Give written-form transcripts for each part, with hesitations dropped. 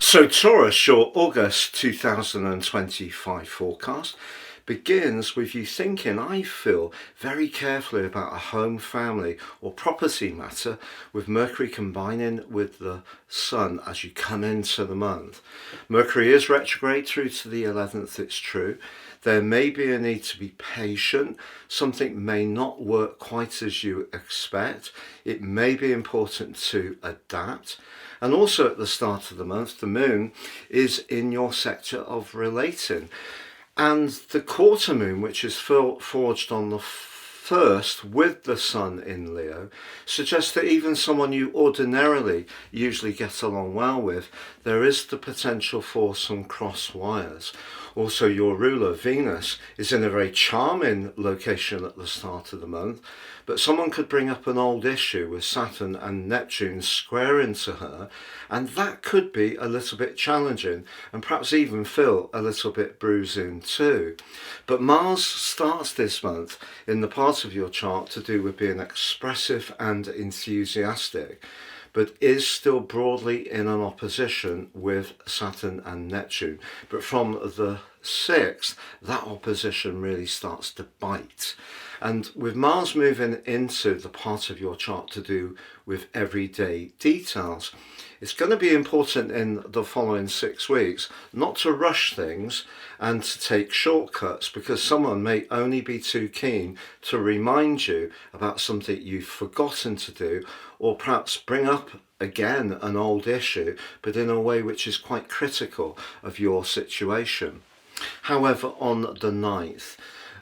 So Taurus, your August 2025 forecast begins with you thinking, I feel, very carefully about a home, family or property matter, with Mercury combining with the Sun as you come into the month. Mercury is retrograde through to the 11th, it's true. There may be a need to be patient. Something may not work quite as you expect. It may be important to adapt. And also at the start of the month, the moon is in your sector of relating. And the quarter moon, which is forged on the 1st with the Sun in Leo, suggests that even someone you ordinarily usually get along well with, there is the potential for some cross wires. Also, your ruler, Venus, is in a very charming location at the start of the month, but someone could bring up an old issue with Saturn and Neptune square into her, and that could be a little bit challenging and perhaps even feel a little bit bruising too. But Mars starts this month in the part of your chart to do with being expressive and enthusiastic, but is still broadly in an opposition with Saturn and Neptune. But from the 6th, that opposition really starts to bite. And with Mars moving into the part of your chart to do with everyday details, it's going to be important in the following 6 weeks not to rush things and to take shortcuts, because someone may only be too keen to remind you about something you've forgotten to do, or perhaps bring up again an old issue, but in a way which is quite critical of your situation. However, on the 9th,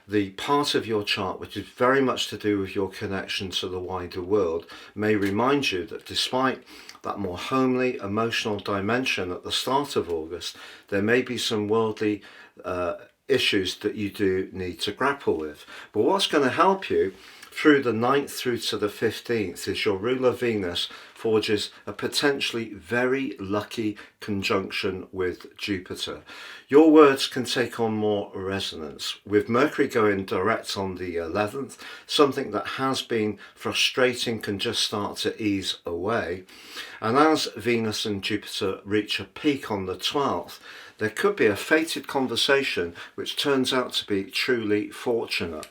the part of your chart which is very much to do with your connection to the wider world may remind you that despite that more homely, emotional dimension at the start of August, there may be some worldly issues that you do need to grapple with. But what's going to help you through the 9th through to the 15th is your ruler Venus forges a potentially very lucky conjunction with Jupiter. Your words can take on more resonance. With Mercury going direct on the 11th, something that has been frustrating can just start to ease away. And as Venus and Jupiter reach a peak on the 12th, there could be a fated conversation which turns out to be truly fortunate.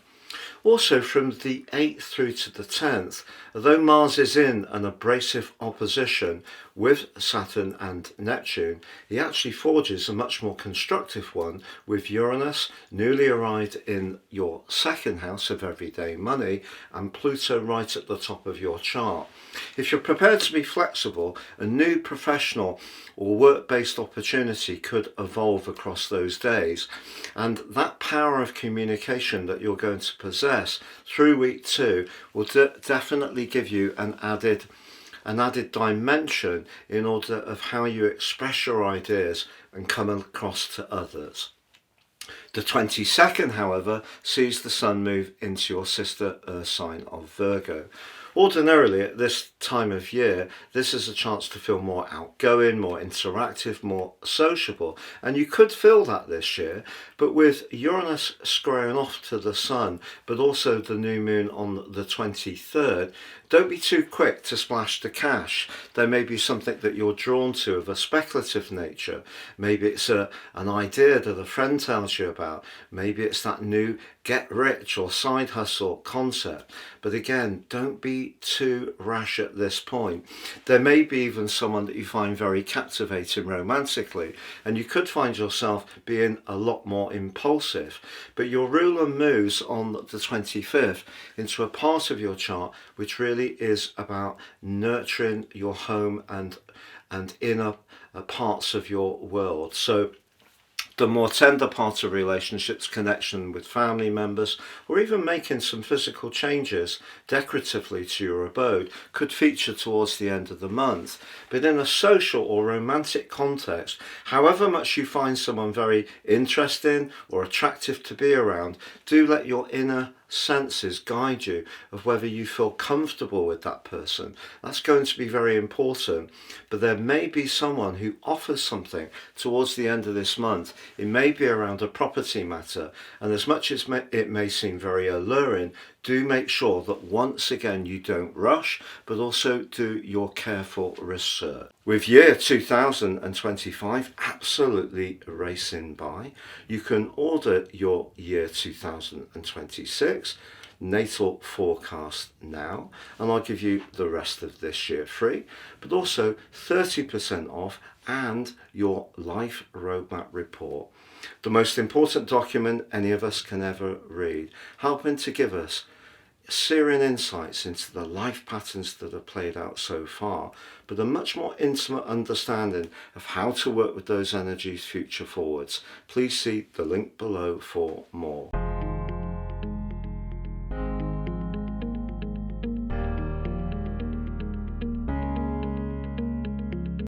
Also, from the 8th through to the 10th, although Mars is in an abrasive opposition with Saturn and Neptune, he actually forges a much more constructive one with Uranus, newly arrived in your second house of everyday money, and Pluto right at the top of your chart. If you're prepared to be flexible, a new professional or work-based opportunity could evolve across those days, and that power of communication that you're going to possess through week 2 will definitely give you an added dimension in order of how you express your ideas and come across to others. The 22nd, however, sees the Sun move into your sister Earth sign of Virgo. Ordinarily, at this time of year, this is a chance to feel more outgoing, more interactive, more sociable, and you could feel that this year, but with Uranus squaring off to the Sun, but also the new moon on the 23rd, don't be too quick to splash the cash. There may be something that you're drawn to of a speculative nature. Maybe it's an idea that a friend tells you about. Maybe it's that new get rich or side hustle concept. But again, don't be too rash at this point. There may be even someone that you find very captivating romantically, and you could find yourself being a lot more impulsive. But your ruler moves on the 25th into a part of your chart which really is about nurturing your home and inner parts of your world. So the more tender part of relationships, connection with family members, or even making some physical changes decoratively to your abode could feature towards the end of the month. But in a social or romantic context, however much you find someone very interesting or attractive to be around, do let your inner senses guide you of whether you feel comfortable with that person. That's going to be very important. But there may be someone who offers something towards the end of this month. It may be around a property matter, and as much as it may seem very alluring, do make sure that once again you don't rush, but also do your careful research. With year 2025 absolutely racing by, you can order your year 2026 natal forecast now, and I'll give you the rest of this year free, but also 30% off and your life roadmap report, the most important document any of us can ever read, helping to give us searing insights into the life patterns that have played out so far, but a much more intimate understanding of how to work with those energies future forwards. Please see the link below for more.